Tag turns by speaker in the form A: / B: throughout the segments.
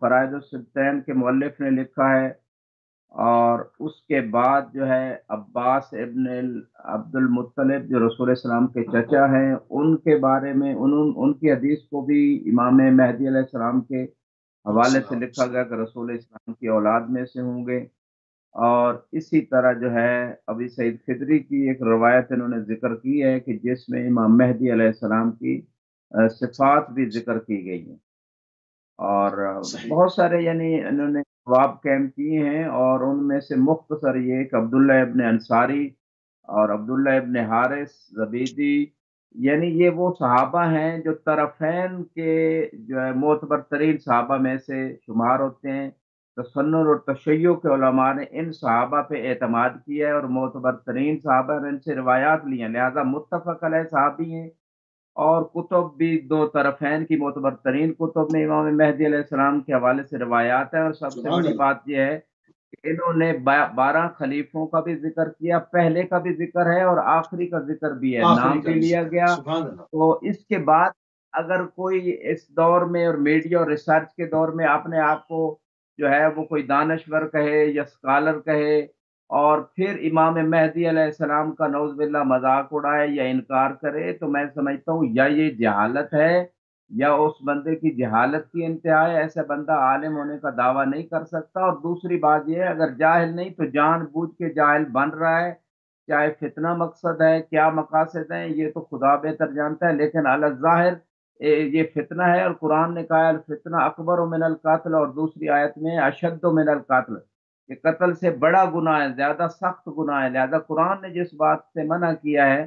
A: فرائض السبتین کے مؤلف نے لکھا ہے، اور اس کے بعد جو ہے عباس ابن عبد المطلب جو رسول السلام کے چچا ہیں، ان کے بارے میں ان کی حدیث کو بھی امام مہدی علیہ السلام کے حوالے سے لکھا گیا کہ رسول اسلام کی اولاد میں سے ہوں گے۔ اور اسی طرح جو ہے ابی سعید خدری کی ایک روایت انہوں نے ذکر کی ہے کہ جس میں امام مہدی علیہ السلام کی صفات بھی ذکر کی گئی ہیں، اور
B: صحیح
A: بہت سارے یعنی انہوں نے جواب قائم کیے ہیں، اور ان میں سے مختصر یہ کہ عبداللہ ابن انصاری اور عبداللہ ابن حارث زبیدی، یعنی یہ وہ صحابہ ہیں جو طرفین کے جو ہے معتبر ترین صحابہ میں سے شمار ہوتے ہیں۔ تسنن اور تشیع کے علماء نے ان صحابہ پہ اعتماد کیا ہے، اور معتبر ترین صحابہ نے ان سے روایات لی ہیں، لہذا متفق علیہ صحابی ہیں۔ اور کتب بھی دو طرفین کی معتبر ترین کتب میں امام مہدی علیہ السلام کے حوالے سے روایات ہیں، اور سب سے
B: سبحان
A: بڑی
B: اللہ
A: بات یہ ہے کہ انہوں نے 12 خلیفوں کا بھی ذکر کیا، پہلے کا بھی ذکر ہے اور آخری کا ذکر بھی ہے،
B: آخری
A: نام
B: کا
A: بھی
B: بھی
A: لیا
B: ذکر
A: گیا۔
B: سبحان اللہ
A: تو اس کے بعد اگر کوئی اس دور میں اور میڈیا اور ریسرچ کے دور میں اپنے آپ کو جو ہے وہ کوئی دانشور کہے یا اسکالر کہے، اور پھر امام مہدی علیہ السلام کا نعوذ باللہ مذاق اڑائے یا انکار کرے، تو میں سمجھتا ہوں یا یہ جہالت ہے یا اس بندے کی جہالت کی انتہا ہے، ایسا بندہ عالم ہونے کا دعویٰ نہیں کر سکتا۔ اور دوسری بات یہ ہے اگر جاہل نہیں تو جان بوجھ کے جاہل بن رہا ہے، چاہے فتنہ مقصد ہے، کیا مقاصد ہیں یہ تو خدا بہتر جانتا ہے، لیکن علی الظاہر یہ فتنہ ہے، اور قرآن نے کہا الفتنہ اکبر من القتل، اور دوسری آیت میں اشد من القتل، کہ قتل سے بڑا گناہ ہے، زیادہ سخت گناہ ہے، لہذا قرآن نے جس بات سے منع کیا ہے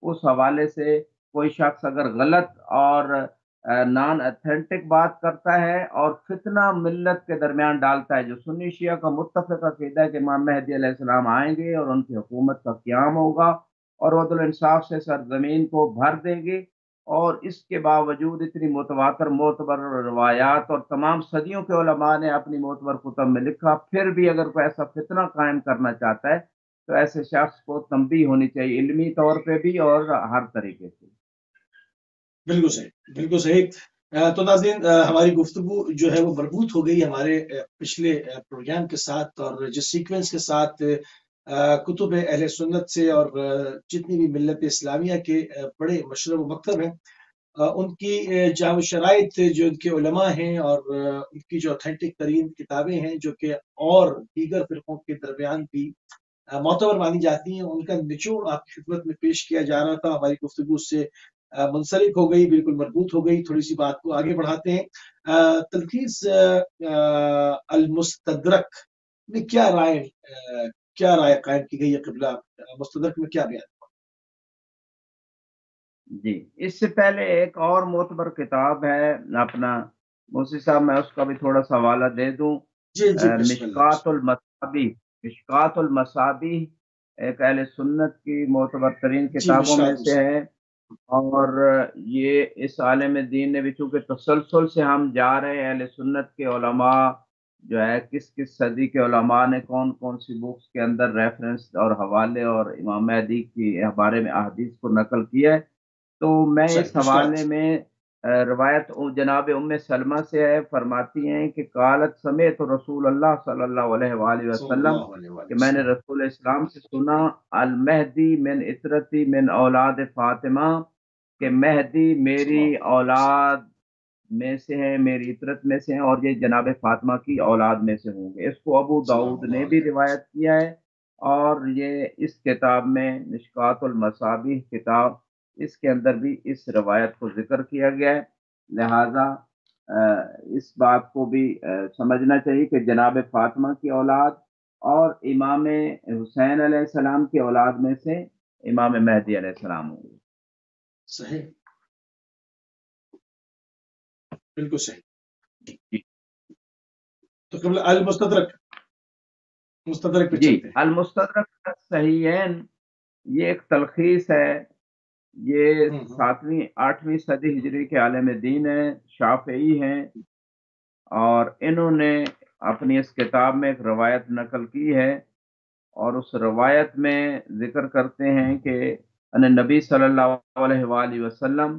A: اس حوالے سے کوئی شخص اگر غلط اور نان اتھینٹک بات کرتا ہے اور فتنہ ملت کے درمیان ڈالتا ہے، جو سنی شیعہ کا متفق عقیدہ ہے کہ امام مہدی علیہ السلام آئیں گے اور ان کی حکومت کا قیام ہوگا اور وہ عدل انصاف سے سرزمین کو بھر دیں گے، اور اس کے باوجود اتنی متواتر معتبر روایات اور تمام صدیوں کے علماء نے اپنی معتبر کتب میں لکھا، پھر بھی اگر کوئی ایسا فتنہ قائم کرنا چاہتا ہے تو ایسے شخص کو تنبیہ ہونی چاہیے، علمی طور پہ بھی اور ہر طریقے سے۔
B: بالکل صحیح بالکل صحیح تو ناظرین ہماری گفتگو جو ہے وہ مربوط ہو گئی ہمارے پچھلے پروگرام کے ساتھ، اور جس سیکوینس کے ساتھ کتب اہل سنت سے اور جتنی بھی ملت اسلامیہ کے بڑے مشرب و مکتب ہیں ان کی جامع شرائط جو ان کے علماء ہیں اور ان کی جو اوتھینٹک ترین کتابیں ہیں جو کہ اور دیگر فرقوں کے درمیان بھی معتبر مانی جاتی ہیں، ان کا نچوڑ آپ کی خدمت میں پیش کیا جا رہا تھا۔ ہماری گفتگو اس سے منسلک ہو گئی، بالکل مربوط ہو گئی۔ تھوڑی سی بات کو آگے بڑھاتے ہیں۔ تلخیص المستدرک میں کیا رائے قائم کی گئی ہے قبلہ؟ مستدرک میں کیا بیان؟
A: جی، اس سے پہلے ایک اور معتبر کتاب ہے اپنا موسی صاحب، میں اس کا بھی تھوڑا سا حوالہ دے دوں۔
B: جی جی بسم اللہ
A: مشکات المصابیح، مشکات المصابیح ایک اہل سنت کی معتبر ترین
B: جی
A: کتابوں میں
B: مشکات
A: سے ہے، اور یہ اس عالم دین نے بھی چونکہ تسلسل سے ہم جا رہے ہیں، اہل سنت کے علماء جو ہے کس کس صدی کے علماء نے کون کون سی بکس کے اندر ریفرنس اور حوالے اور امام مہدی کے بارے میں احادیث کو نقل کیا ہے، تو میں
B: صحیح
A: اس
B: مشکات
A: حوالے میں روایت جناب ام سلمہ سے ہے، فرماتی ہیں کہ قالت سمعت رسول اللہ صلی اللہ علیہ وآلہ
B: صلی
A: وسلم،
B: اللہ علیہ وآلہ
A: کہ میں نے
B: وسلم
A: رسول اسلام سے سنا المہدی من اطرتی من اولاد فاطمہ، کہ مہدی میری اولاد میں سے ہیں، میری اطرت میں سے ہیں، اور یہ جناب فاطمہ کی اولاد میں سے ہوں گے۔ اس کو ابو
B: صلی
A: داؤد
B: اللہ
A: نے بھی
B: علیہ
A: روایت کیا ہے، اور یہ اس کتاب میں مشکات المصابیح کتاب، اس کے اندر بھی اس روایت کو ذکر کیا گیا ہے، لہذا اس بات کو بھی سمجھنا چاہیے کہ جناب فاطمہ کی اولاد اور امام حسین علیہ السلام کی اولاد میں سے امام مہدی علیہ السلام ہوں گے۔
B: صحیح بالکل صحیح۔ تو قبل مستدرک پہ
A: جی،
B: چلتے ہیں۔
A: المستدرک صحیحین یہ ایک تلخیص ہے، یہ
B: ہوں
A: 7ویں 8ویں صدی ہجری کے عالم دین ہیں، شافعی ہیں، اور انہوں نے اپنی اس کتاب میں ایک روایت نقل کی ہے، اور اس روایت میں ذکر کرتے ہیں کہ ان نبی صلی اللہ علیہ وآلہ وسلم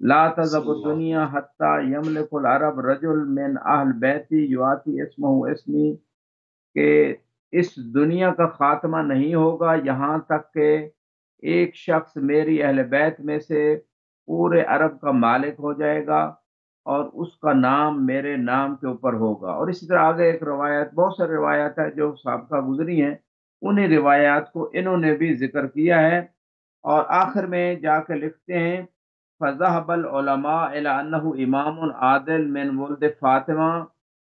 A: لا
B: صلی
A: تذهب
B: اللہ علیہ
A: الدنیا حتی یملک العرب رجل من اہل بیتی یواتی اسمہ اسمی، کہ اس دنیا کا خاتمہ نہیں ہوگا یہاں تک کہ ایک شخص میری اہل بیت میں سے پورے عرب کا مالک ہو جائے گا اور اس کا نام میرے نام کے اوپر ہوگا۔ اور اسی طرح آگے ایک روایت، بہت ساری روایات ہے جو سابقہ گزری ہیں، انہیں روایات کو انہوں نے بھی ذکر کیا ہے۔ اور آخر میں جا کے لکھتے ہیں فَذَهَبَ الْعُلَمَاء إِلَىٰ أَنَّهُ إِمَامٌ عَادِلٌ مِّن وَلْدِ فاطمہ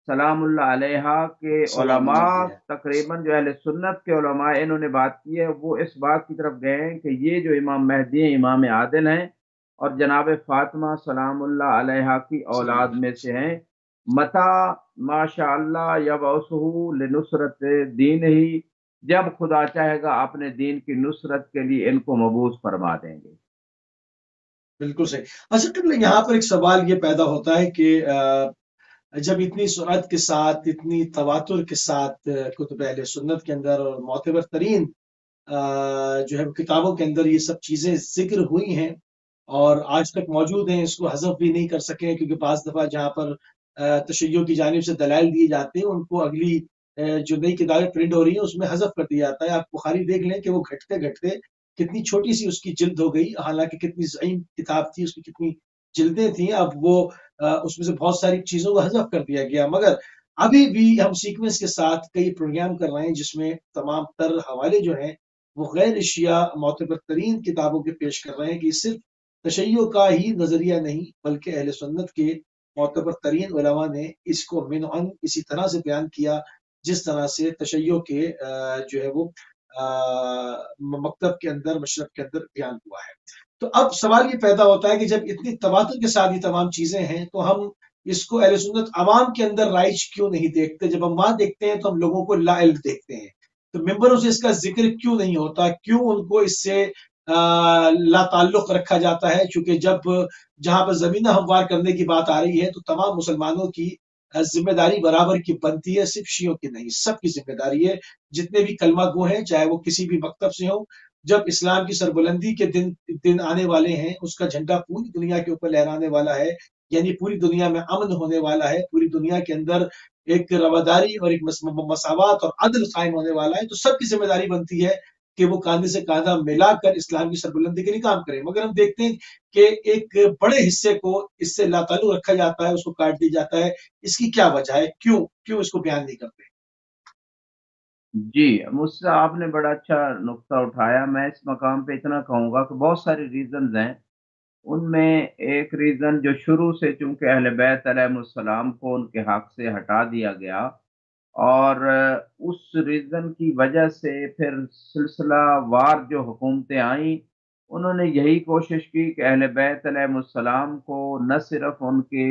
A: سلام اللہ علیہ کے
B: سلام اللہ
A: علماء،
B: علیہ۔
A: تقریباً جو اہل سنت کے علماء انہوں نے بات کی ہے، وہ اس بات کی طرف گئے ہیں کہ یہ جو امام مہدی ہیں امام عادل ہیں اور جناب فاطمہ سلام اللہ علیہ کی
B: سلام
A: اولاد میں سے ہیں۔ متا ماشاء اللہ یبعثہ لنصرت دین ہی، جب خدا چاہے گا اپنے دین کی نصرت کے لیے ان کو مبعوث فرما دیں گے۔
B: بالکل صحیح۔ اچھا قبلہ یہاں پر ایک سوال یہ پیدا ہوتا ہے کہ جب اتنی سرعت کے ساتھ، اتنی تواتر کے ساتھ کتب اہل سنت کے اندر اور معتبر ترین جو ہے کتابوں کے اندر یہ سب چیزیں ذکر ہوئی ہیں اور آج تک موجود ہیں، اس کو حذف بھی نہیں کر سکے، کیونکہ بعض دفعہ جہاں پر تشیع کی جانب سے دلائل دیے جاتے ہیں ان کو اگلی جو نئی کتابیں پرنٹ ہو رہی ہیں اس میں حذف کر دیا جاتا ہے۔ آپ بخاری دیکھ لیں کہ وہ گھٹتے گھٹتے کتنی چھوٹی سی اس کی جلد ہو گئی، حالانکہ کتنی ضعیف کتاب تھی، اس کی کتنی جلدیں تھیں، اب وہ اس میں سے بہت ساری چیزوں کو حذف کر دیا گیا۔ مگر ابھی بھی ہم سیکوینس کے ساتھ کئی پروگرام کر رہے ہیں جس میں تمام تر حوالے جو ہیں وہ غیر اشیاء معتبر ترین کتابوں کے پیش کر رہے ہیں، کہ صرف تشیع کا ہی نظریہ نہیں بلکہ اہل سنت کے معتبر ترین علماء نے اس کو منعن اسی طرح سے بیان کیا جس طرح سے تشیع کے جو ہے وہ مکتب کے اندر، مشرب کے اندر بیان ہوا ہے۔ تو اب سوال یہ پیدا ہوتا ہے کہ جب اتنی تواتر کے ساتھ یہ تمام چیزیں ہیں تو ہم اس کو اہل سنت عوام کے اندر رائج کیوں نہیں دیکھتے؟ جب ہم وہاں دیکھتے ہیں تو ہم لوگوں کو لا علم دیکھتے ہیں، تو ممبروں سے اس کا ذکر کیوں نہیں ہوتا؟ کیوں ان کو اس سے لا تعلق رکھا جاتا ہے؟ چونکہ جب جہاں پر زمینہ ہموار کرنے کی بات آ رہی ہے تو تمام مسلمانوں کی ذمہ داری برابر کی بنتی ہے، صرف شیعوں کی نہیں، سب کی ذمہ داری ہے۔ جتنے بھی کلمہ گو ہیں چاہے وہ کسی بھی مکتب سے ہوں، جب اسلام کی سربلندی کے دن آنے والے ہیں، اس کا جھنڈا پوری دنیا کے اوپر لہرانے والا ہے، یعنی پوری دنیا میں امن ہونے والا ہے، پوری دنیا کے اندر ایک رواداری اور ایک مساوات اور عدل قائم ہونے والا ہے، تو سب کی ذمہ داری بنتی ہے کہ وہ کاندھے سے کاندھا ملا کر اسلام کی سربلندی کے لیے کام کریں۔ مگر ہم دیکھتے ہیں کہ ایک بڑے حصے کو اس سے لا تعلق رکھا جاتا ہے، اس کو کاٹ دیا جاتا ہے۔ اس کی کیا وجہ ہے؟ کیوں اس کو بیان نہیں کرتے؟
A: جی، مجھ سے آپ نے بڑا اچھا نقطہ اٹھایا۔ میں اس مقام پہ اتنا کہوں گا کہ بہت ساری ریزنز ہیں، ان میں ایک ریزن جو شروع سے چونکہ اہل بیت علیہ السلام کو ان کے حق سے ہٹا دیا گیا، اور اس ریزن کی وجہ سے پھر سلسلہ وار جو حکومتیں آئیں، انہوں نے یہی کوشش کی کہ اہل بیت علیہ السلام کو نہ صرف ان کے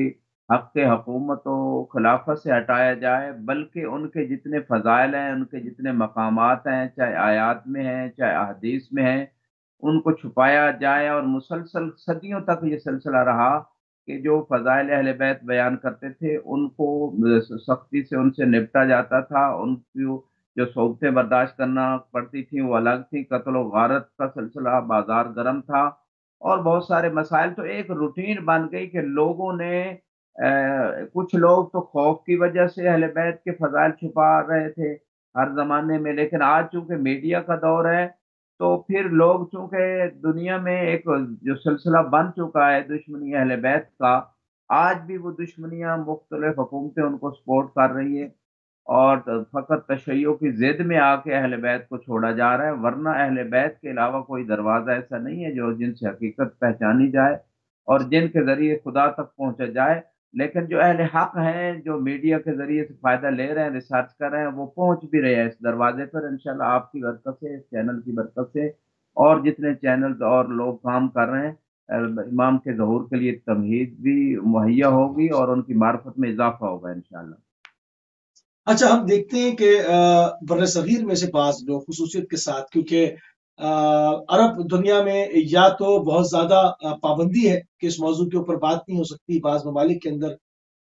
A: حق حکومت و خلافت سے ہٹایا جائے، بلکہ ان کے جتنے فضائل ہیں، ان کے جتنے مقامات ہیں، چاہے آیات میں ہیں چاہے احادیث میں ہیں، ان کو چھپایا جائے۔ اور مسلسل صدیوں تک یہ سلسلہ رہا کہ جو فضائل اہل بیت بیان کرتے تھے ان کو سختی سے ان سے نپٹا جاتا تھا، ان کی جو صعوبتیں برداشت کرنا پڑتی تھیں وہ الگ تھیں، قتل و غارت کا سلسلہ بازار گرم تھا، اور بہت سارے مسائل۔ تو ایک روٹین بن گئی کہ لوگوں نے کچھ لوگ تو خوف کی وجہ سے اہل بیت کے فضائل چھپا رہے تھے ہر زمانے میں، لیکن آج چونکہ میڈیا کا دور ہے تو پھر لوگ چونکہ دنیا میں ایک جو سلسلہ بن چکا ہے دشمنی اہل بیت کا، آج بھی وہ دشمنیاں مختلف حکومتیں ان کو سپورٹ کر رہی ہے، اور فقط تشیع کی ضد میں آ کے اہل بیت کو چھوڑا جا رہا ہے، ورنہ اہل بیت کے علاوہ کوئی دروازہ ایسا نہیں ہے جو جن سے حقیقت پہچانی جائے اور جن کے ذریعے خدا تک پہنچا جائے۔ لیکن جو اہل حق ہیں، جو میڈیا کے ذریعے سے فائدہ لے رہے ہیں، ریسرچ کر رہے ہیں، وہ پہنچ بھی رہے ہیں اس دروازے پر، انشاءاللہ آپ کی برکت سے، اس چینل کی برکت سے، اور جتنے چینل اور لوگ کام کر رہے ہیں، امام کے ظہور کے لیے تمہید بھی مہیا
B: صلی اللہ
A: ہوگی
B: علیہ
A: اور
B: وسلم۔
A: ان کی معرفت میں اضافہ ہوگا انشاءاللہ۔
B: اچھا ہم دیکھتے ہیں کہ بر صغیر میں سے بعض لوگ خصوصیت کے ساتھ، کیونکہ عرب دنیا میں یا تو بہت زیادہ پابندی ہے کہ اس موضوع کے اوپر بات نہیں ہو سکتی، بعض ممالک کے اندر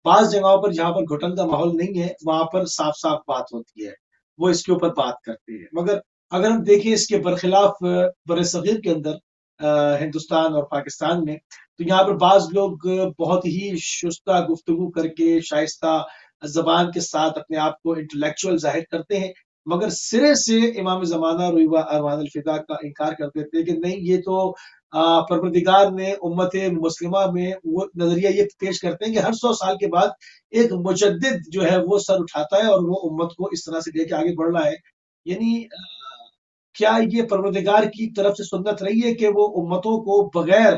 B: بعض جگہوں پر جہاں پر گھٹن کا ماحول نہیں ہے وہاں پر صاف صاف بات ہوتی ہے، وہ اس کے اوپر بات کرتے ہیں۔ مگر اگر ہم دیکھیں اس کے برخلاف بر صغیر کے اندر ہندوستان اور پاکستان میں، تو یہاں پر بعض لوگ بہت ہی شستہ گفتگو کر کے شائستہ زبان کے ساتھ اپنے آپ کو انٹلیکچوئل ظاہر کرتے ہیں، مگر سرے سے امام زمانہ روی و ارمان الفدا کا انکار کر دیتے ہیں کہ نہیں، یہ تو پروردگار نے امت مسلمہ میں وہ نظریہ یہ پیش کرتے ہیں کہ ہر 100 سال کے بعد ایک مجدد جو ہے وہ سر اٹھاتا ہے اور وہ امت کو اس طرح سے لے کے آگے بڑھ رہا ہے. یعنی کیا یہ پروردگار کی طرف سے سنت رہی ہے کہ وہ امتوں کو بغیر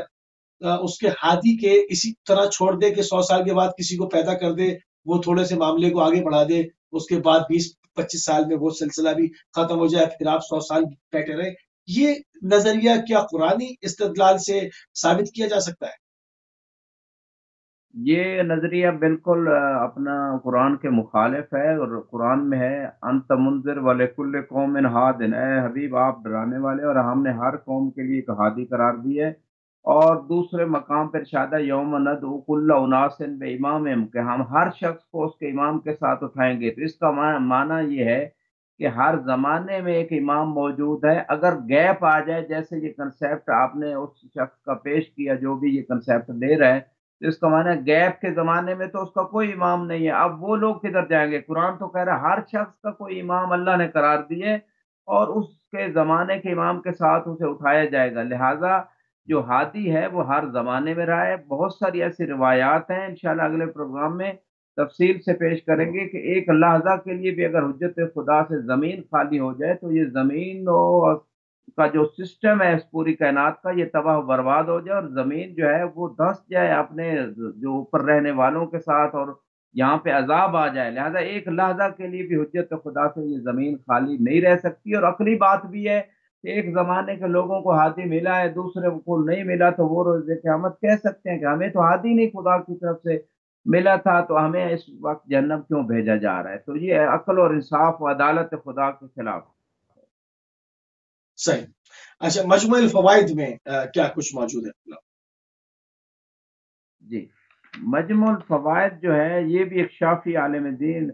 B: اس کے ہادی کے اسی طرح چھوڑ دے کہ 100 سال کے بعد کسی کو پیدا کر دے، وہ تھوڑے سے معاملے کو آگے بڑھا دے، اس کے بعد 20-25 سال میں وہ سلسلہ بھی ختم ہو جائے، پھر آپ 100 سال بیٹھے رہے؟ یہ نظریہ کیا قرآنی استدلال سے ثابت کیا جا سکتا ہے؟
A: یہ نظریہ بالکل اپنا قرآن کے مخالف ہے، اور قرآن میں ہے انت منذر ولکل قوم ہاد، اے حبیب آپ ڈرانے والے، اور ہم نے ہر قوم کے لیے ایک ہادی قرار دی ہے. اور دوسرے مقام پر ارشاد ہے یوم ندعو کل اناس بامامہم، کہ ہم ہر شخص کو اس کے امام کے ساتھ اٹھائیں گے. تو اس کا معنی یہ ہے کہ ہر زمانے میں ایک امام موجود ہے. اگر گیپ آ جائے، جیسے یہ کنسیپٹ آپ نے اس شخص کا پیش کیا جو بھی یہ کنسیپٹ دے رہا ہے، تو اس کا معنی ہے گیپ کے زمانے میں تو اس کا کوئی امام نہیں ہے. اب وہ لوگ کدھر جائیں گے؟ قرآن تو کہہ رہا ہے ہر شخص کا کوئی امام اللہ نے قرار دیے، اور اس کے زمانے کے امام کے ساتھ اسے اٹھایا جائے گا. لہٰذا جو ہادی ہے وہ ہر زمانے میں رہا ہے. بہت ساری ایسی روایات ہیں، انشاءاللہ اگلے پروگرام میں تفصیل سے پیش کریں گے کہ ایک لحظہ کے لیے بھی اگر حجت خدا سے زمین خالی ہو جائے تو یہ زمین کا جو سسٹم ہے اس پوری کائنات کا، یہ تباہ و برباد ہو جائے، اور زمین جو ہے وہ دھس جائے اپنے جو اوپر رہنے والوں کے ساتھ، اور یہاں پہ عذاب آ جائے. لہذا ایک لحظہ کے لیے بھی حجت خدا سے یہ زمین خالی نہیں رہ سکتی. اور عقلی بات بھی ہے کہ ایک زمانے کے لوگوں کو ہادی ملا ہے، دوسرے کو نہیں ملا، تو وہ روز قیامت کہہ سکتے ہیں کہ ہمیں تو ہادی نہیں خدا کی طرف سے ملا تھا، تو ہمیں اس وقت جہنم کیوں بھیجا جا رہا ہے؟ تو یہ عقل اور انصاف و عدالت خدا کے خلاف.
B: صحیح. اچھا، مجموع الفوائد میں کیا کچھ موجود ہے؟
A: جی، مجموع الفوائد جو ہے یہ بھی ایک شافی عالم دین،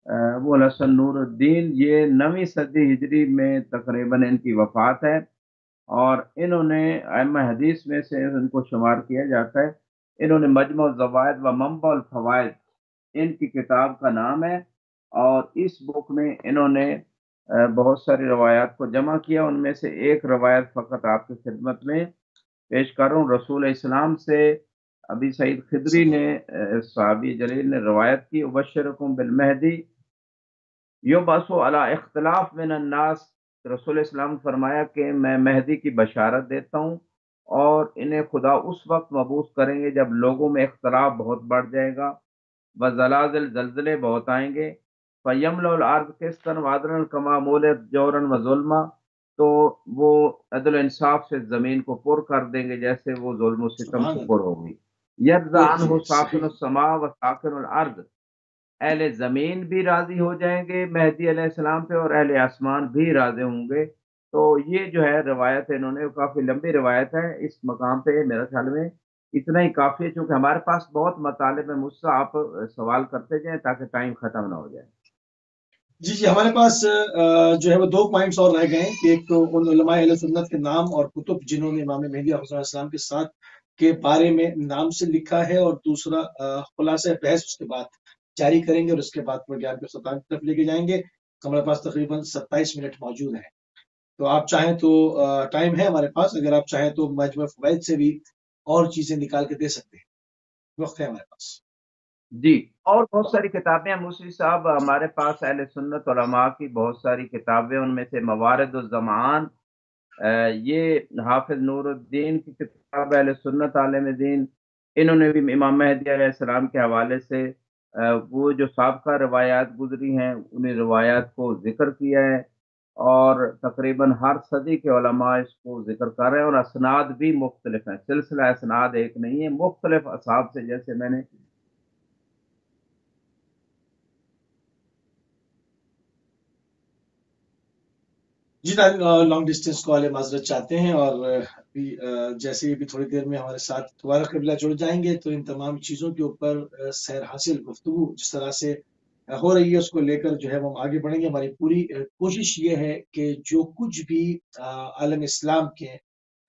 A: ابو الحسن نور الدین، یہ 9ویں صدی ہجری میں تقریباً ان کی وفات ہے، اور انہوں نے ائمہ حدیث میں سے ان کو شمار کیا جاتا ہے. انہوں نے مجموع الزوائد و منبع الفوائد ان کی کتاب کا نام ہے، اور اس بک میں انہوں نے بہت ساری روایات کو جمع کیا. ان میں سے ایک روایت فقط آپ کی خدمت میں پیش کر رہا ہوں. رسول اسلام سے ابی سعید خدری نے، صحابی جلیل نے روایت کی، ابشرکم بالمہدی یبعث علی اختلاف من الناس. رسول اسلام نے فرمایا کہ میں مہدی کی بشارت دیتا ہوں، اور انہیں خدا اس وقت مبعوث کریں گے جب لوگوں میں اختلاف بہت بڑھ جائے گا، وزلازل زلزلے بہت آئیں گے. فیملأ الارض قسطا وعدلا کما مولت جورا و ظلما، تو وہ عدل و انصاف سے زمین کو پر کر دیں گے جیسے وہ ظلم و ستم
B: سبحان
A: سے
B: اللہ.
A: پر ہوگی. یرضى عنہ ساکن
B: صحیح.
A: السماء و ساکن الارض، اہل زمین بھی راضی ہو جائیں گے مہدی علیہ السلام پہ، اور اہل آسمان بھی راضی ہوں گے. تو یہ جو ہے روایت ہے، انہوں نے کافی لمبی روایت ہے. اس مقام پہ میرے خیال میں اتنا ہی کافی ہے، چونکہ ہمارے پاس بہت مطالب ہے. مجھ سے آپ سوال کرتے جائیں تاکہ ٹائم ختم نہ ہو جائے.
B: جی جی، ہمارے پاس جو ہے وہ 2 پوائنٹس اور رہ گئے ہیں کہ ایک تو ان علماء اہل سنت کے نام اور کتب جنہوں نے امام مہدی علیہ السلام کے ساتھ کے بارے میں نام سے لکھا ہے، اور دوسرا خلاصہ بحث اس کے بعد جاری کریں گے، اور اس کے بعد پروگرام کے اختتام کی طرف لے کے جائیں گے. ہمارے پاس تقریباً 27 منٹ موجود ہیں، تو آپ چاہیں تو ٹائم ہے ہمارے پاس، اگر آپ چاہیں تو مجموع فوائد سے بھی اور چیزیں نکال کے دے سکتے ہیں، وقت ہے ہمارے پاس.
A: جی، اور بہت ساری کتابیں ہیں مصری صاحب ہمارے پاس، اہل سنت علماء کی بہت ساری کتابیں. ان میں سے موارد الزمان، یہ حافظ نور الدین کی کتاب، اہل سنت عالم دین. انہوں نے بھی امام مہدی علیہ السلام کے حوالے سے وہ جو سابقہ روایات گزری ہیں انہیں روایات کو ذکر کیا ہے، اور تقریباً ہر صدی کے علماء اس کو ذکر کر رہے ہیں. اور اسناد بھی مختلف ہیں، سلسلہ اسناد ایک نہیں ہے، مختلف اصحاب سے، جیسے میں نے.
B: جی، لانگ ڈسٹینس کال ہے، معذرت چاہتے ہیں، اور ابھی جیسے ہی بھی تھوڑی دیر میں ہمارے ساتھ دوبارہ قبلہ جڑ جائیں گے تو ان تمام چیزوں کے اوپر سیر حاصل گفتگو جس طرح سے ہو رہی ہے اس کو لے کر جو ہے وہ ہم آگے بڑھیں گے. ہماری پوری کوشش یہ ہے کہ جو کچھ بھی عالم اسلام کے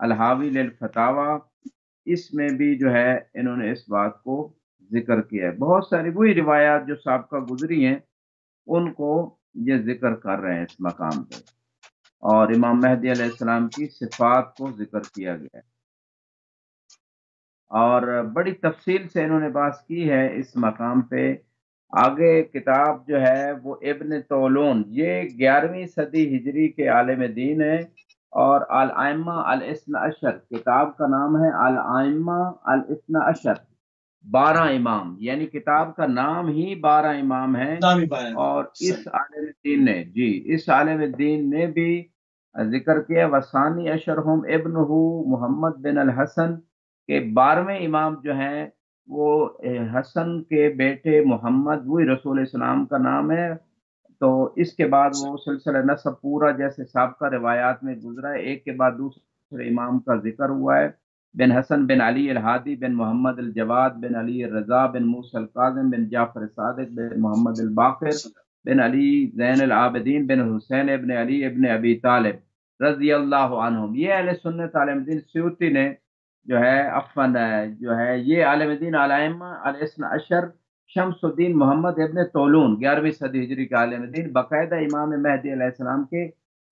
A: الحاوی للفتاوا، اس میں بھی جو ہے انہوں نے اس بات کو ذکر کیا ہے۔ بہت ساری وہی روایات جو سابقہ گزری ہیں ان کو یہ ذکر کر رہے ہیں اس مقام پہ، اور امام مہدی علیہ السلام کی صفات کو ذکر کیا گیا ہے، اور بڑی تفصیل سے انہوں نے بات کی ہے اس مقام پہ۔ آگے کتاب جو ہے وہ ابن طولون، یہ 11ویں صدی ہجری کے عالم دین ہے، اور الائمہ الاثنا عشر، کتاب کا نام ہے الائمہ الاثنا عشر، 12 امام، یعنی کتاب کا نام ہی 12 امام ہے۔
B: نام ہی پایا ہے۔
A: اور اس
B: صحیح۔
A: عالم دین نے، جی اس عالم دین نے بھی ذکر کیا وثانی اشرہم ابنہ محمد بن الحسن، کہ 12ویں امام جو ہیں وہ حسن کے بیٹے محمد، وہی رسول السلام کا نام ہے۔ تو اس کے بعد وہ سلسلہ نسب پورا جیسے سابقہ روایات میں گزرا ہے، ایک کے بعد دوسرے امام کا ذکر ہوا ہے۔ بن حسن بن علی الہادی بن محمد الجواد بن علی الرضا بن موسی الکاظم بن جعفر صادق بن محمد الباقر بن علی زین العابدین بن حسین ابن علی ابن ابی طالب رضی اللہ عنہم۔ یہ اہل سنت عالم دین سیوطی نے جو ہے جو ہے یہ عالم دین علائمہ الاثنا عشر شمس الدین محمد ابن طولون 11ویں صدی ہجری کے عالم دین باقاعدہ امام مہدی علیہ السلام کے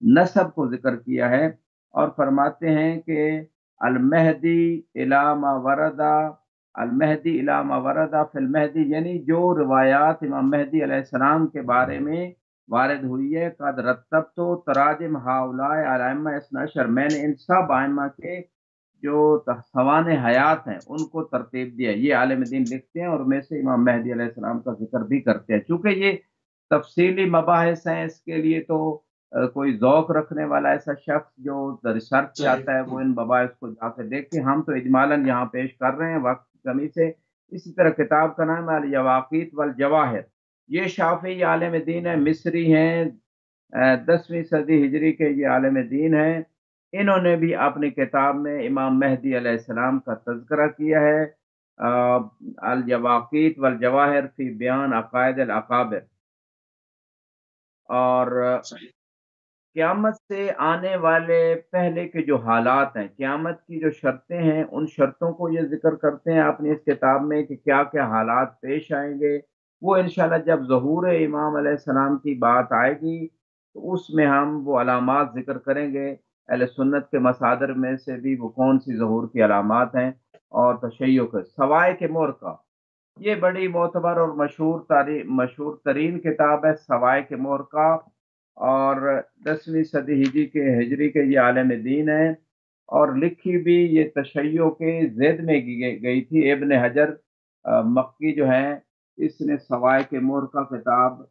A: نسب کو ذکر کیا ہے، اور فرماتے ہیں کہ المہدی الی ما وردا، المہدی الی ما وردا فی المہدی، یعنی جو روایات امام مہدی علیہ السلام کے بارے میں وارد ہوئی ہے، قد رتب تو تراجم ہؤلاء الائمہ اثنا عشر، میں نے ان سب ائمہ کے جو سوان حیات ہیں ان کو ترتیب دیا۔ یہ عالم دین لکھتے ہیں اور میں سے امام مہدی علیہ السلام کا ذکر بھی کرتے ہیں۔ چونکہ یہ تفصیلی مباحث ہیں، اس کے لیے تو کوئی ذوق رکھنے والا ایسا شخص جو ریسرچ
B: صحیح۔
A: چاہتا ہے وہ ان مباحث کو جا کے دیکھے، ہم تو اجمالاً یہاں پیش کر رہے ہیں وقت کی کمی سے۔ اسی طرح کتاب کا نام ہے الیواقیت والجواہر، یہ شافعی عالم دین ہے، مصری ہیں، 10ویں صدی ہجری کے یہ عالم دین ہیں۔ انہوں نے بھی اپنی کتاب میں امام مہدی علیہ السلام کا تذکرہ کیا ہے، الیواقیت والجواہر فی بیان عقائد الاکابر۔ اور
B: صحیح۔
A: قیامت سے آنے والے پہلے کے جو حالات ہیں، قیامت کی جو شرطیں ہیں، ان شرطوں کو یہ ذکر کرتے ہیں اپنی اس کتاب میں کہ کیا کیا حالات پیش آئیں گے۔ وہ انشاءاللہ جب ظہور امام علیہ السلام کی بات آئے گی تو اس میں ہم وہ علامات ذکر کریں گے، اہل سنت کے مصادر میں سے بھی وہ کون سی ظہور کی علامات ہیں، اور تشیع کے سوائے کے مورکہ، یہ بڑی معتبر اور مشہور ترین کتاب ہے سوائے کے مورکہ، اور 10ویں صدی ہجری کے یہ عالم دین ہے، اور لکھی بھی یہ تشیع کے زید میں گئی تھی۔ ابن حجر مکی جو ہے اس نے سوائے کے مورکہ کتاب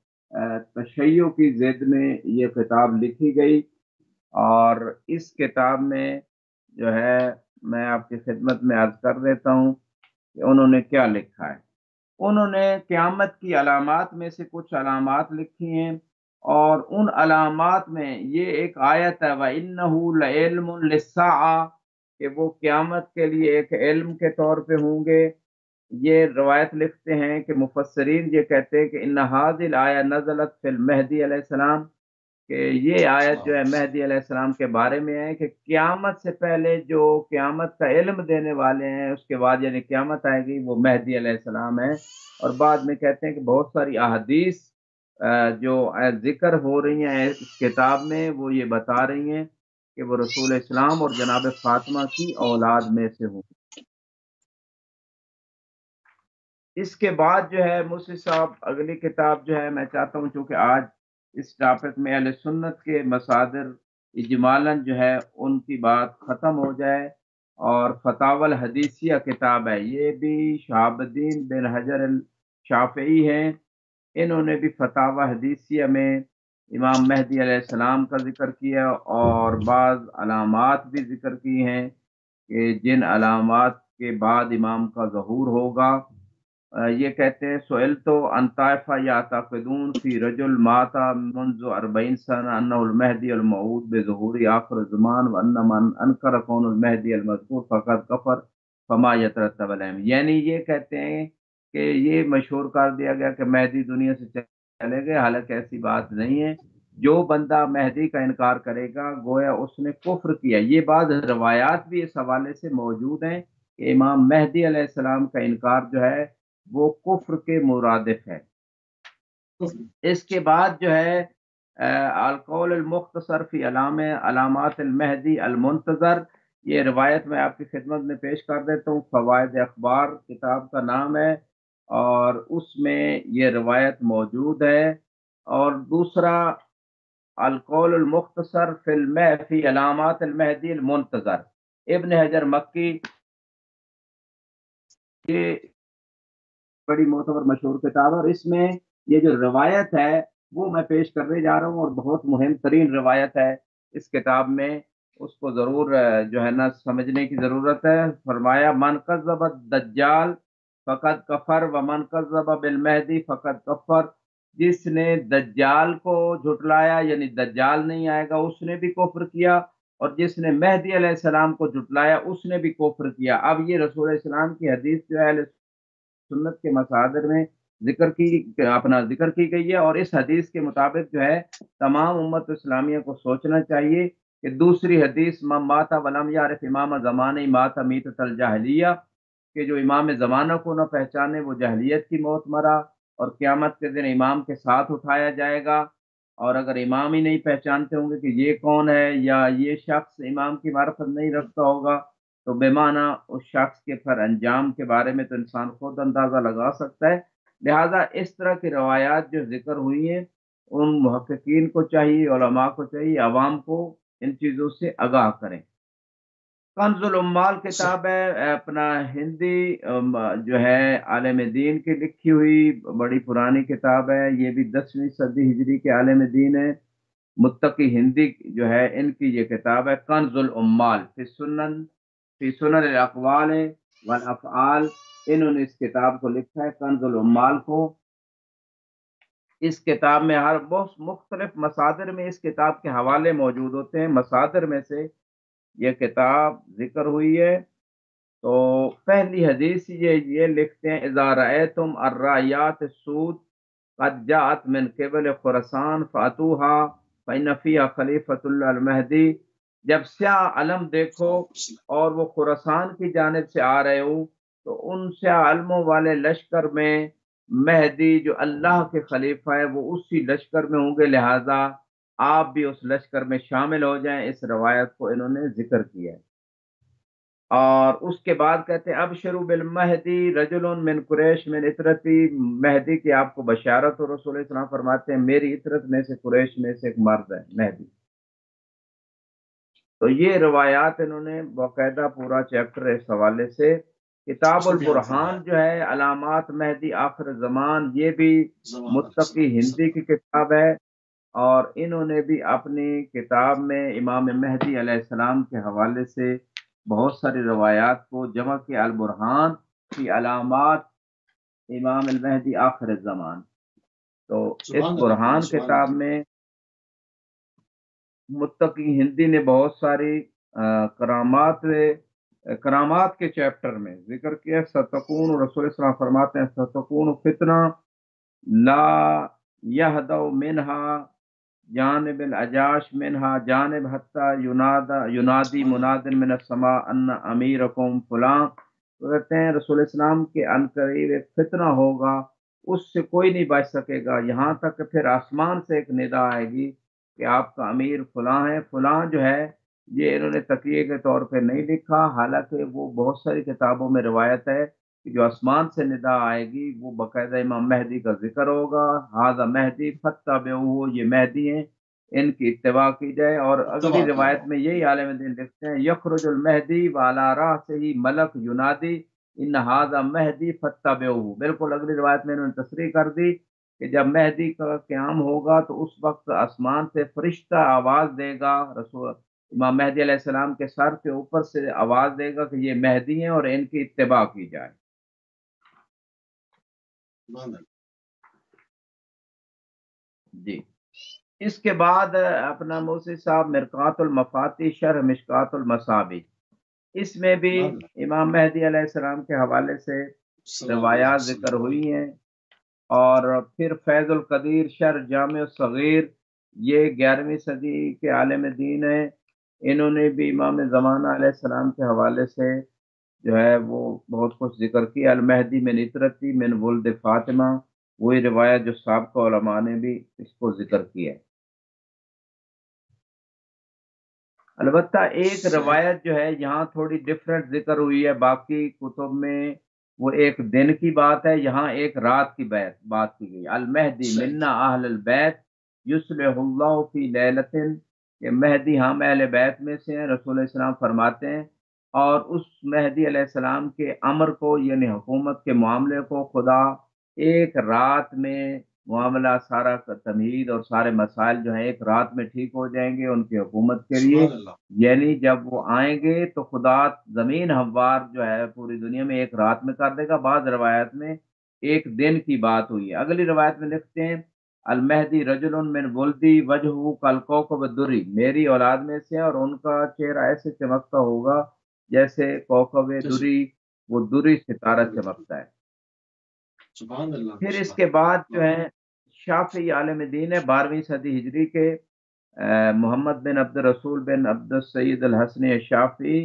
A: تشیع کی زید میں یہ کتاب لکھی گئی، اور اس کتاب میں جو ہے میں آپ کی خدمت میں عرض کر دیتا ہوں کہ انہوں نے کیا لکھا ہے۔ انہوں نے قیامت کی علامات میں سے کچھ علامات لکھی ہیں، اور ان علامات میں یہ ایک آیت ہے وَإِنَّهُ لَعِلْمٌ لِلسَّاعَةِ، کہ وہ قیامت کے لیے ایک علم کے طور پہ ہوں گے۔ یہ روایت لکھتے ہیں کہ مفسرین یہ کہتے ہیں کہ ان هذه الآیہ نزلت فی المہدی علیہ السلام، کہ یہ آیت جو ہے مہدی علیہ السلام کے بارے میں ہے، کہ قیامت سے پہلے جو قیامت کا علم دینے والے ہیں، اس کے بعد یعنی قیامت آئے گی وہ مہدی علیہ السلام ہے۔ اور بعد میں کہتے ہیں کہ بہت ساری احادیث جو ذکر ہو رہی ہیں اس کتاب میں وہ یہ بتا رہی ہیں کہ وہ رسول اسلام اور جناب فاطمہ کی اولاد میں سے ہوں۔ اس کے بعد جو ہے مصری صاحب اگلی کتاب جو ہے میں چاہتا ہوں چونکہ آج اس ٹاپک میں اہل سنت کے مصادر اجمالاً جو ہے ان کی بات ختم ہو جائے، اور فتاوی الحدیثیہ کتاب ہے، یہ بھی شہاب الدین بن حجر الشافعی ہیں، انہوں نے بھی فتاوی حدیثیہ میں امام مہدی علیہ السلام کا ذکر کیا، اور بعض علامات بھی ذکر کی ہیں کہ جن علامات کے بعد امام کا ظہور ہوگا۔ یہ کہتے ہیں سئل تو ان طائفہ یعتقدون فی رجل ماتا منذ 40 سنہ انہ المہدی الموعود بظہور آخر الزمان وان من انکر کون المہدی المذکور فقد کفر فما یترتب علیہم، یعنی یہ کہتے ہیں کہ یہ مشہور کر دیا گیا کہ مہدی دنیا سے چلے گئے، حالانکہ ایسی بات نہیں ہے۔ جو بندہ مہدی کا انکار کرے گا گویا اس نے کفر کیا۔ یہ بعض روایات بھی اس حوالے سے موجود ہیں کہ امام مہدی علیہ السلام کا انکار جو ہے وہ کفر کے مرادف ہے۔ اس کے بعد جو ہے القول المختصر فی علامات المہدی المنتظر، یہ روایت میں آپ کی خدمت میں پیش کر دیتا ہوں، فوائد اخبار کتاب کا نام ہے اور اس میں یہ روایت موجود ہے۔ اور دوسرا القول المختصر فی علامات المہدی المنتظر، ابن حجر مکی، یہ بڑی معتبر مشہور کتاب ہے، اور اس میں یہ جو روایت ہے وہ میں پیش کرنے جا رہا ہوں اور بہت مہم ترین روایت ہے اس کتاب میں، اس کو ضرور جو ہے نا سمجھنے کی ضرورت ہے۔ فرمایا من کذب الدجال فقد کفر ومن کذب بالمہدی فقد کفر، جس نے دجال کو جھٹلایا یعنی دجال نہیں آئے گا اس نے بھی کفر کیا، اور جس نے مہدی علیہ السلام کو جھٹلایا اس نے بھی کفر کیا۔ اب یہ رسول اسلام کی حدیث جو ہے سنت کے مصادر میں ذکر کی گئی ہے، اور اس حدیث کے مطابق جو ہے تمام امت اسلامیہ کو سوچنا چاہیے کہ دوسری حدیث من مات ولم یعرف امام زمانہ مات میتۃ الجاہلیہ، کہ جو امام زمانہ کو نہ پہچانے وہ جاہلیت کی موت مرا، اور قیامت کے دن امام کے ساتھ اٹھایا جائے گا، اور اگر امام ہی نہیں پہچانتے ہوں گے کہ یہ کون ہے یا یہ شخص امام کی معرفت نہیں رکھتا ہوگا تو بے معنی اس شخص کے پھر انجام کے بارے میں تو انسان خود اندازہ لگا سکتا ہے۔ لہذا اس طرح کی روایات جو ذکر ہوئی ہیں ان محققین کو چاہیے، علماء کو چاہیے عوام کو ان چیزوں سے آگاہ کریں۔ کنز العمال کتاب ہے اپنا ہندی جو ہے عالم دین کی لکھی ہوئی بڑی پرانی کتاب ہے، یہ بھی 10ویں صدی ہجری کے عالم دین ہے متقی ہندی جو ہے، ان کی یہ کتاب ہے کنز العمال فی سنن الاقوال والافعال، انہوں نے اس کتاب کو لکھا ہے کنز العمال کو۔ اس کتاب میں ہر بہت مختلف مصادر میں اس کتاب کے حوالے موجود ہوتے ہیں، مصادر میں سے یہ کتاب ذکر ہوئی ہے۔ تو پہلی حدیث یہ لکھتے ہیں اذا رأیتم الرایات السود قد جاءت من قبل خراسان فاتوها فإن فيها خلیفۃ اللہ المہدی، جب سیاہ علم دیکھو اور وہ خراسان کی جانب سے آ رہے ہوں تو ان سیاہ علموں والے لشکر میں مہدی جو اللہ کے خلیفہ ہے وہ اسی لشکر میں ہوں گے، لہذا آپ بھی اس لشکر میں شامل ہو جائیں۔ اس روایت کو انہوں نے ذکر کیا ہے، اور اس کے بعد کہتے ہیں ابشروا بالمہدی رجل من قریش من اطرتی، مہدی کی آپ کو بشارت ہو، رسول اسلام فرماتے ہیں میری اطرت میں سے قریش میں سے ایک مرد ہے مہدی۔ تو یہ روایات انہوں نے باقاعدہ پورا چیپٹر اس حوالے سے، کتاب البرہان جو ہے علامات مہدی آخر زمان، یہ بھی متقی ہندی کی کتاب ہے، اور انہوں نے بھی اپنی کتاب میں امام مہدی علیہ السلام کے حوالے سے بہت ساری روایات کو جمع کیا، البرہان کی علامات امام المہدی آخر الزمان۔ تو اس برہان کتاب میں متقی ہندی نے بہت ساری کرامات کے چیپٹر میں ذکر کیا۔ ستکون، رسول اسلام فرماتے ہیں ستکون فتنہ لا یہدو منہا جانب العجاش منہا جانب حتی ینادی مناد من السماء ان امیرکم فلاں، کہتے ہیں رسول اسلام کے عنقریب ایک فتنہ ہوگا اس سے کوئی نہیں بچ سکے گا، یہاں تک کہ پھر آسمان سے ایک ندا آئے گی کہ آپ کا امیر فلاں ہے۔ فلاں جو ہے یہ انہوں نے تقیے کے طور پہ نہیں لکھا، حالانکہ وہ بہت ساری کتابوں میں روایت ہے کہ جو آسمان سے ندا آئے گی وہ باقاعدہ امام مہدی کا ذکر ہوگا، ھذا مہدی فتبعوہ، یہ مہدی ہیں ان کی اتباع کی جائے۔ اور اگلی روایت میں یہی عالم دین لکھتے ہیں یخرج المہدی وعلی رأسہ ملک ینادی ان ھذا مہدی فتبعوہ، بالکل اگلی روایت میں انہوں نے تصریح کر دی کہ جب مہدی کا قیام ہوگا تو اس وقت آسمان سے فرشتہ آواز دے گا، رسول امام مہدی علیہ السلام کے سر کے اوپر سے آواز دے گا کہ یہ مہدی ہیں اور ان کی اتباع کی جائے۔ جی، اس کے بعد اپنا موسی صاحب مرقات المفاتیح شرح مشکات المصابیح، اس میں بھی امام مہدی علیہ السلام کے حوالے سے روایات ذکر ہوئی ہیں، اور پھر فیض القدیر شرح جامع الصغیر یہ 11ویں صدی کے عالم دین ہیں، انہوں نے بھی امام زمانہ علیہ السلام کے حوالے سے جو ہے وہ بہت کچھ ذکر کیا۔ المہدی من اطرتی من ولد فاطمہ، وہی روایت جو سابقہ علماء نے بھی اس کو ذکر کیا ہے۔ البتہ ایک
B: صحیح،
A: روایت جو ہے یہاں تھوڑی ڈفرینٹ ذکر ہوئی ہے، باقی کتب میں وہ ایک دن کی بات ہے، یہاں ایک رات کی بات کی گئی۔ المہدی
B: صحیح،
A: منا اہل البیت یصلح اللہ فی لیلۃ، کہ مہدی ہم اہل بیت میں سے ہیں، رسول السلام فرماتے ہیں، اور اس مہدی علیہ السلام کے امر کو یعنی حکومت کے معاملے کو خدا ایک رات میں معاملہ سارا کا تمہید اور سارے مسائل جو ہیں ایک رات میں ٹھیک ہو جائیں گے ان کی حکومت کے لیے۔
B: سبحان اللہ،
A: یعنی جب وہ آئیں گے تو خدا زمین ہموار جو ہے پوری دنیا میں ایک رات میں کر دے گا۔ بعض روایت میں ایک دن کی بات ہوئی ہے۔ اگلی روایت میں لکھتے ہیں المہدی رجل من ولدی وجہ کالکوکب الدری، میری اولاد میں سے اور ان کا چہرہ ایسے چمکتا ہوگا جیسے کوکب
B: جیسے
A: دری، وہ دری ستارہ چمکتا ہے۔
B: سبحان اللہ،
A: پھر اس
B: سبحان
A: کے بعد جو
B: اللہ،
A: ہے شافعی عالم دین ہے 12ویں صدی ہجری کے، محمد بن عبد الرسول بن عبد السید الحسنی شافعی،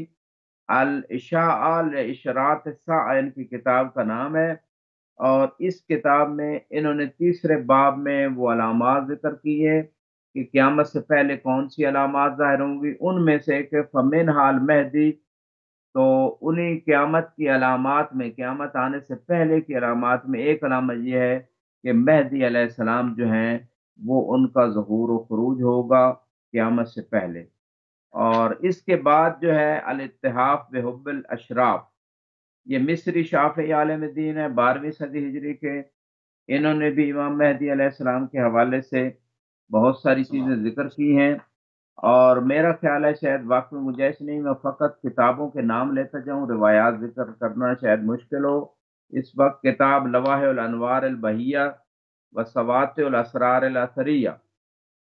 A: الاشاء لاشراط الساعہ ان کی کتاب کا نام ہے، اور اس کتاب میں انہوں نے تیسرے باب میں وہ علامات ذکر کی ہے کہ قیامت سے پہلے کون سی علامات ظاہر ہوں گی، ان میں سے کہ فمن حال مہدی، تو انہی قیامت کی علامات میں، قیامت آنے سے پہلے کی علامات میں ایک علامت یہ ہے کہ مہدی علیہ السلام جو ہیں وہ ان کا ظہور و خروج ہوگا قیامت سے پہلے۔ اور اس کے بعد جو ہے الاتحاف بحب الاشراف، یہ مصری شافعی عالم دین ہے 12ویں صدی ہجری کے، انہوں نے بھی امام مہدی علیہ السلام کے حوالے سے بہت ساری چیزیں
B: سبحان
A: ذکر کی ہیں، اور میرا خیال ہے شاید وقت میں گنجائش نہیں، میں فقط کتابوں کے نام لیتا جاؤں، روایات ذکر کرنا شاید مشکل ہو اس وقت۔ کتاب لواح الانوار البہیہ و سواتع الاسرار الاثریہ،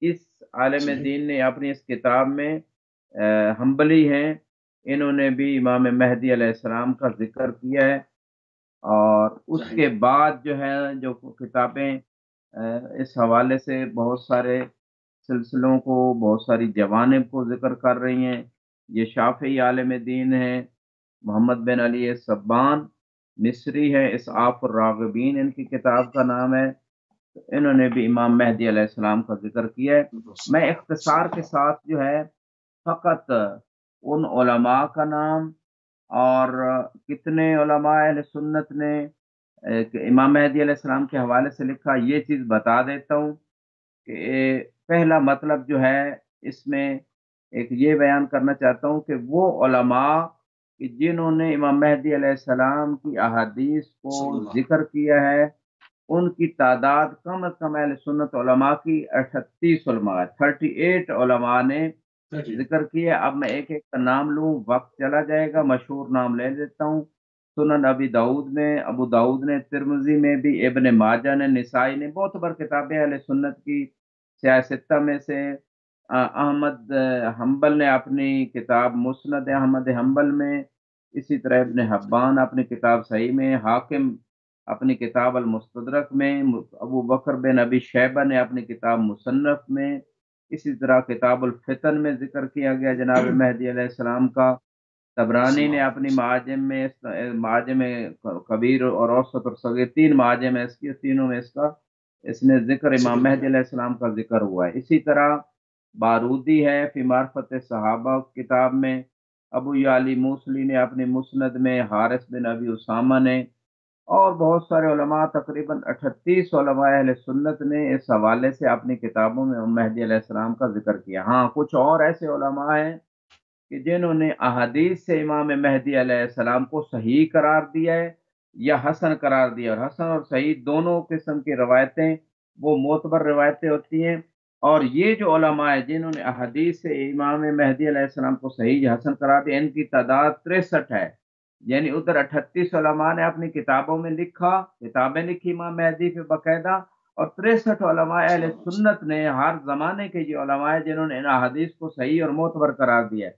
A: اس عالم
B: صحیح،
A: دین نے اپنی اس کتاب میں حنبلی ہیں، انہوں نے بھی امام مہدی علیہ السلام کا ذکر کیا ہے۔ اور اس
B: صحیح،
A: کے بعد جو ہے جو کتابیں اس حوالے سے بہت سارے سلسلوں کو، بہت ساری جوانب کو ذکر کر رہی ہیں، یہ شافعی عالم دین ہیں، محمد بن علی سبان مصری ہے، اسعاف الراغبین ان کی کتاب کا نام ہے، انہوں نے بھی امام مہدی علیہ السلام کا ذکر کیا ہے۔ میں
B: سبحان اللہ،
A: اختصار کے ساتھ جو ہے فقط ان علماء کا نام اور کتنے علماء اہل سنت نے کہ امام مہدی علیہ السلام کے حوالے سے لکھا یہ چیز بتا دیتا ہوں کہ پہلا مطلب جو ہے اس میں ایک یہ بیان کرنا چاہتا ہوں کہ وہ علماء کہ جنہوں نے امام مہدی علیہ السلام کی احادیث کو
B: صلی اللہ،
A: ذکر کیا ہے، ان کی تعداد کم از کم اہل سنت علماء کی 38 علماء ہے، 38 علماء نے
B: صحیح،
A: ذکر کیا۔ اب میں ایک ایک کا نام لوں، وقت چلا جائے گا، مشہور نام لے لیتا ہوں۔ سنن ابی داؤد میں، ابو داؤد نے، ترمذی میں بھی، ابن ماجہ نے، نسائی نے، بہت بار کتابیں اہل سنت کی سیاستہ میں سے، احمد حنبل نے اپنی کتاب مسند احمد حنبل میں، اسی طرح ابن حبان اپنی کتاب صحیح میں، حاکم اپنی کتاب المستدرک میں، ابو بکر بن ابی شیبہ نے اپنی کتاب مصنف میں، اسی طرح کتاب الفتن میں ذکر کیا گیا جناب مہدی علیہ السلام کا، طبرانی نے
B: سبحان
A: اپنی معاجم میں، معاجم کبیر اور اوسط اور صغیر، 3 معاجم ہے اس کی، تینوں میں اس نے ذکر امام
B: اللہ،
A: مہدی علیہ السلام کا ذکر ہوا ہے۔ اسی طرح بارودی ہے فی معرفت صحابہ کتاب میں، ابو یعلی موصلی نے اپنی مسند میں، حارث بن ابی اسامہ نے، اور بہت سارے علماء، تقریباً 38 علماء اہل سنت نے اس حوالے سے اپنی کتابوں میں مہدی علیہ السلام کا ذکر کیا۔ ہاں کچھ اور ایسے علماء ہیں کہ جنہوں نے احادیث سے امام مہدی علیہ السلام کو صحیح قرار دیا ہے یا حسن قرار دیا، اور حسن اور صحیح دونوں قسم کی روایتیں وہ معتبر روایتیں ہوتی ہیں۔ اور یہ جو علماء ہیں جنہوں نے احادیث سے امام مہدی علیہ السلام کو صحیح یا حسن قرار دیا، ان کی تعداد 63 ہے، یعنی ادھر 38 علماء نے اپنی کتابوں میں لکھا، کتابیں لکھی امام مہدی پہ باقاعدہ، اور 63 علماء اہل سنت نے، ہر زمانے کے یہ علماء ہیں جنہوں نے ان احادیث کو صحیح اور معتبر قرار دیا ہے۔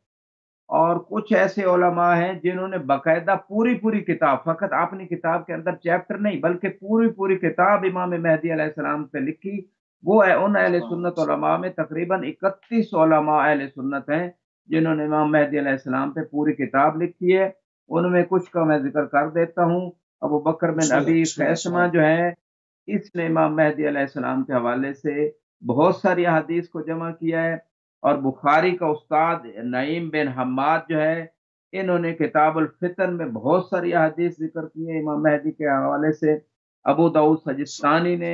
A: اور کچھ ایسے علماء ہیں جنہوں نے باقاعدہ پوری پوری کتاب، فقط اپنی کتاب کے اندر چیپٹر نہیں بلکہ پوری پوری کتاب امام مہدی علیہ السلام پہ لکھی، وہ ان اہل
B: اللہ
A: سنت علماء میں تقریباً 31 علماء اہل سنت ہیں جنہوں نے امام مہدی علیہ السلام پہ پوری کتاب لکھی ہے۔ ان میں کچھ کا میں ذکر کر دیتا ہوں۔ ابو بکر بن ابی
B: بسم اللہ
A: خیثمہ جو ہے، اس نے امام مہدی علیہ السلام کے حوالے سے بہت ساری احادیث کو جمع کیا ہے، اور بخاری کا استاد نعیم بن حماد جو ہے، انہوں نے کتاب الفتن میں بہت ساری احادیث ذکر کی ہیں امام مہدی کے حوالے سے۔ ابو داؤد سجستانی نے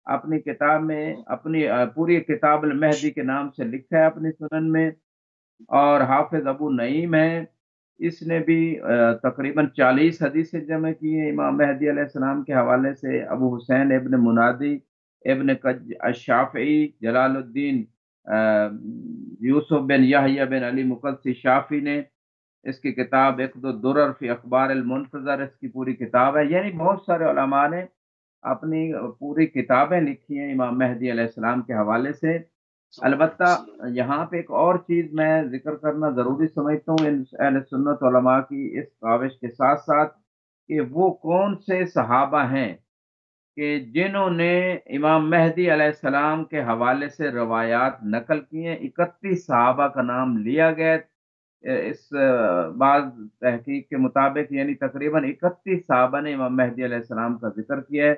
A: اپنی کتاب میں اپنی پوری کتاب المہدی کے نام سے لکھا ہے اپنی سنن میں۔ اور حافظ ابو نعیم ہے، اس نے بھی تقریباً 40 حدیثیں جمع کی ہیں امام مہدی علیہ السلام کے حوالے سے۔ ابو حسین ابن منادی ابن کج الشافعی جلال الدین یوسف بن یحییٰ بن علی مقدسی شافعی نے اس کی کتاب اقد الدرر فی اخبار المنتظر، اس کی پوری کتاب ہے۔ یعنی بہت سارے علماء نے اپنی پوری کتابیں لکھی ہیں امام مہدی علیہ السلام کے حوالے سے۔ البتہ یہاں پہ ایک اور چیز میں ذکر کرنا ضروری سمجھتا ہوں ان اہل سنت علماء کی اس کاوش کے ساتھ ساتھ، کہ وہ کون سے صحابہ ہیں کہ جنہوں نے امام مہدی علیہ السلام کے حوالے سے روایات نقل کی ہیں۔ 31 صحابہ کا نام لیا گیا اس بعض تحقیق کے مطابق، یعنی تقریباً 31 صحابہ نے امام مہدی علیہ السلام کا ذکر کیا ہے۔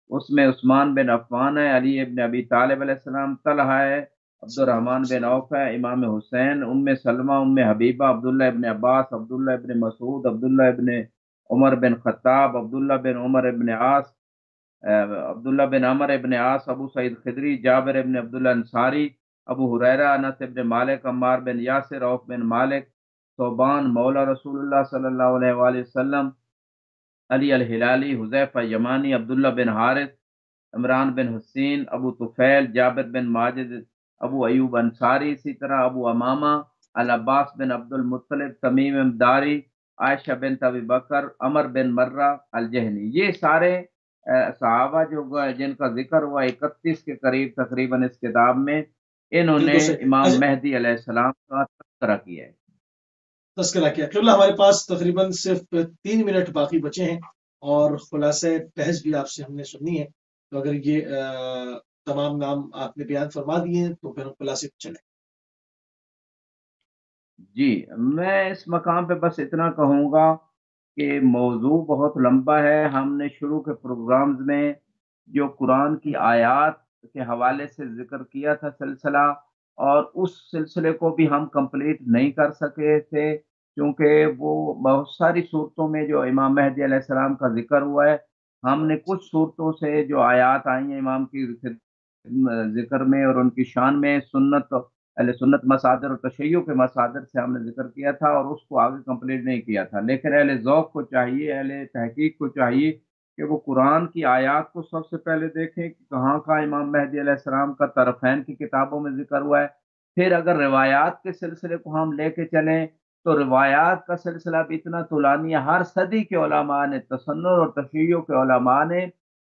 A: اس میں عثمان بن عفان ہے، علی ابن ابی طالب علیہ السلام، طلحہ ہے، عبد الرحمن بن عوف ہے، امام حسین، ام سلمہ، ام حبیبہ، عبداللہ ابن عباس، عبداللہ ابن مسعود، عبداللہ ابن عمر بن خطاب، عبداللہ بن عمر ابن عاص، عبداللہ بن عمر ابن عاص، ابو سعید خدری، جابر ابن عبداللہ انصاری، ابو حریرہ، انس ابن مالک، عمار بن یاسر، عوف بن مالک، ثوبان مولا رسول اللہ صلی اللہ علیہ وآلہ وسلم، علی الہلالی، حذیفہ یمانی، عبداللہ بن حارث، عمران بن حسین، ابو طفیل، جابر بن ماجد، ابو ایوب انصاری، اسی طرح ابو امامہ، العباس بن عبد المطلب، تمیم داری، عائشہ بن ابی بکر، عمر بن مرہ الجہنی، یہ سارے صحابہ جو جن کا ذکر ہوا 31 کے قریب تقریباً اس کتاب میں، انہوں نے
B: بالکل صحیح۔
A: امام
B: اچھا،
A: مہدی علیہ السلام کا تذکرہ کیا ہے۔
B: تذکرہ کیا قبلہ، ہمارے پاس تقریباً صرف 3 منٹ باقی بچے ہیں، اور خلاصہ بحث بھی آپ سے ہم نے سننی ہے، تو اگر یہ تمام نام آپ نے بیان فرما دیے ہیں تو پھر ہم خلاصے پہ چلیں۔
A: جی، میں اس مقام پہ بس اتنا کہوں گا کہ موضوع بہت لمبا ہے۔ ہم نے شروع کے پروگرامز میں جو قرآن کی آیات کے حوالے سے ذکر کیا تھا سلسلہ، اور اس سلسلے کو بھی ہم کمپلیٹ نہیں کر سکے تھے، کیونکہ وہ بہت ساری صورتوں میں جو امام مہدی علیہ السلام کا ذکر ہوا ہے، ہم نے کچھ صورتوں سے جو آیات آئی ہیں امام کی ذکر میں اور ان کی شان میں، سنت اہل سنت مصادر اور تشیع کے مصادر سے ہم نے ذکر کیا تھا، اور اس کو آگے کمپلیٹ نہیں کیا تھا۔ لیکن اہل ذوق کو چاہیے، اہل تحقیق کو چاہیے کہ وہ قرآن کی آیات کو سب سے پہلے دیکھیں کہ کہاں کا امام مہدی علیہ السلام کا طرفین کی کتابوں میں ذکر ہوا ہے۔ پھر اگر روایات کے سلسلے کو ہم لے کے چلیں تو روایات کا سلسلہ بھی اتنا طولانی ہے، ہر صدی کے علماء نے، تصنع اور تشیع کے علماء نے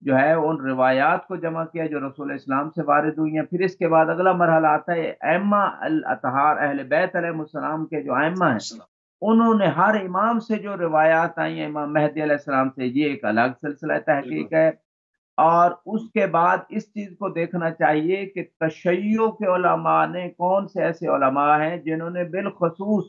A: جو ہے ان روایات کو جمع کیا جو رسول اسلام سے وارد ہوئی ہیں۔ پھر اس کے بعد اگلا مرحلہ آتا ہے ائمہ الاطہار، اہل بیت علیہ السلام کے جو ائمہ ہیں، انہوں نے ہر امام سے جو روایات آئی ہیں امام مہدی علیہ السلام سے، یہ ایک الگ سلسلہ
B: بالکل
A: تحقیق ہے۔ اور اس کے بعد اس چیز کو دیکھنا چاہیے کہ تشیع کے علماء نے کون سے ایسے علماء ہیں جنہوں نے بالخصوص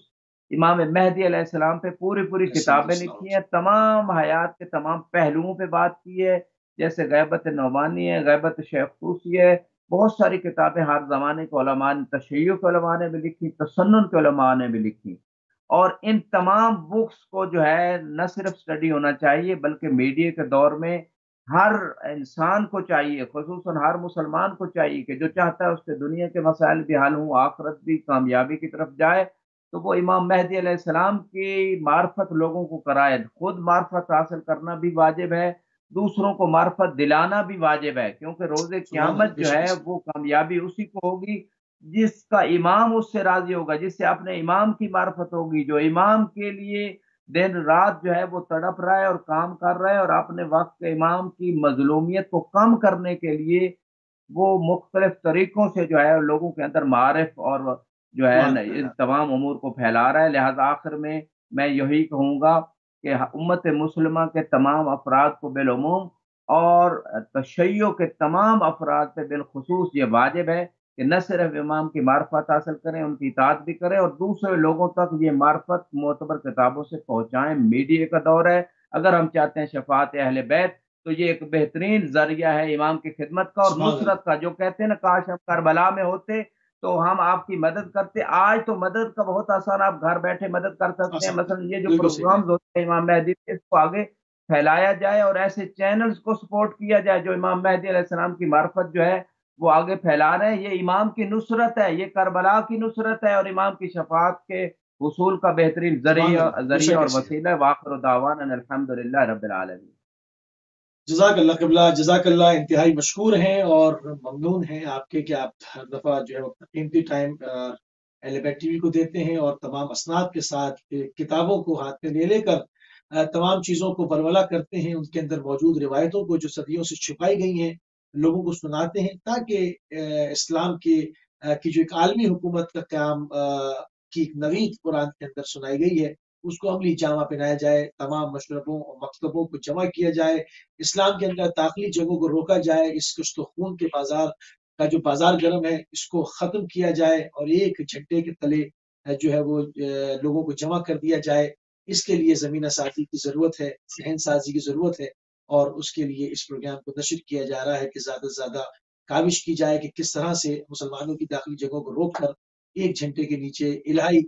A: امام مہدی علیہ السلام پہ پوری پوری کتابیں لکھی ہیں، تمام حیات کے تمام پہلوؤں پہ بات کی ہے، جیسے غیبت نعمانی ہے، غیبت شیخ طوسی ہے، بہت ساری کتابیں ہر زمانے کے علماء نے، تشیع کے علماء نے بھی لکھی، تسنن کے علماء نے بھی لکھی۔ اور ان تمام بکس کو جو ہے نہ صرف اسٹڈی ہونا چاہیے، بلکہ میڈیا کے دور میں ہر انسان کو چاہیے، خصوصاً ہر مسلمان کو چاہیے کہ جو چاہتا ہے اس کے دنیا کے مسائل بھی حل ہوں، آخرت بھی کامیابی کی طرف جائے، تو وہ امام مہدی علیہ السلام کی معرفت لوگوں کو کرائے۔ خود معرفت حاصل کرنا بھی واجب ہے، دوسروں کو معرفت دلانا بھی واجب ہے، کیونکہ روز
B: سبحان اللہ،
A: قیامت
B: بے
A: جو
B: شک
A: ہے وہ کامیابی اسی کو ہوگی جس کا امام اس سے راضی ہوگا، جس سے اپنے امام کی معرفت ہوگی، جو امام کے لیے دن رات جو ہے وہ تڑپ رہا ہے اور کام کر رہا ہے، اور اپنے وقت کے امام کی مظلومیت کو کم کرنے کے لیے وہ مختلف طریقوں سے جو ہے لوگوں کے اندر معارف اور جو ہے
B: ایمان
A: ان
B: پیدا۔
A: تمام امور کو پھیلا رہا ہے۔ لہذا آخر میں یہی کہوں گا کہ امت مسلمہ کے تمام افراد کو بالعموم اور تشیع کے تمام افراد پہ بالخصوص یہ واجب ہے کہ نہ صرف امام کی معرفت حاصل کریں، ان کی اطاعت بھی کریں، اور دوسرے لوگوں تک یہ معرفت معتبر کتابوں سے پہنچائیں۔ میڈیا کا دور ہے، اگر ہم چاہتے ہیں شفاعت اہل بیت تو یہ ایک بہترین ذریعہ ہے امام کی خدمت کا اور
B: سبحان اللہ،
A: نصرت کا۔ جو کہتے ہیں نا کاش ہم کربلا میں ہوتے تو ہم آپ کی مدد کرتے، آج تو مدد کا بہت آسان، آپ گھر بیٹھے مدد کر سکتے ہیں۔
B: آسان
A: مثلا یہ جو
B: بالکل صحیح کہا،
A: پروگرامز ہوتے ہیں امام مہدی کے، اس کو آگے پھیلایا جائے اور ایسے چینلز کو سپورٹ کیا جائے جو امام مہدی علیہ السلام کی معرفت جو ہے وہ آگے پھیلا رہے ہیں۔ یہ امام کی نصرت ہے، یہ کربلا کی نصرت ہے اور امام کی شفاعت کے حصول کا بہترین
B: سبحان
A: ذریعہ
B: اللہ، بے
A: ذریعہ
B: شک
A: اور
B: ایسے ہے۔
A: وسیلہ ہے۔ وآخر دعوانا ان الحمدللہ رب العالمین۔
B: جزاک اللہ قبلہ، جزاک اللہ، انتہائی مشکور ہیں اور ممنون ہیں آپ کے کہ آپ ہر دفعہ جو ہے اپنا قیمتی ٹائم اہل بیت ٹی وی کو دیتے ہیں اور تمام اسناد کے ساتھ کتابوں کو ہاتھ میں لے لے کر تمام چیزوں کو برملا کرتے ہیں، ان کے اندر موجود روایتوں کو جو صدیوں سے چھپائی گئی ہیں لوگوں کو سناتے ہیں، تاکہ اسلام کی جو ایک عالمی حکومت کا قیام کی ایک نوید قرآن کے اندر سنائی گئی ہے اس کو عملی جامہ پہنایا جائے، تمام مشربوں اور مکتبوں کو جمع کیا جائے، اسلام کے اندر داخلی جنگوں کو روکا جائے، اس کشت و خون کے بازار کا جو بازار گرم ہے اس کو ختم کیا جائے اور ایک جھنڈے کے تلے جو ہے وہ لوگوں کو جمع کر دیا جائے۔ اس کے لیے زمینہ سازی کی ضرورت ہے، ذہن سازی کی ضرورت ہے، اور اس کے لیے اس پروگرام کو نشر کیا جا رہا ہے کہ زیادہ سے زیادہ کاوش کی جائے کہ کس طرح سے مسلمانوں کی داخلی جگہوں کو روک کر ایک جھنڈے کے نیچے الہی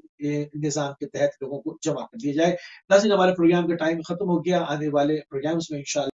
B: نظام کے تحت لوگوں کو جمع کر دیا جائے۔ ناظرین، ہمارے پروگرام کا ٹائم ختم ہو گیا، آنے والے پروگرامز میں انشاءاللہ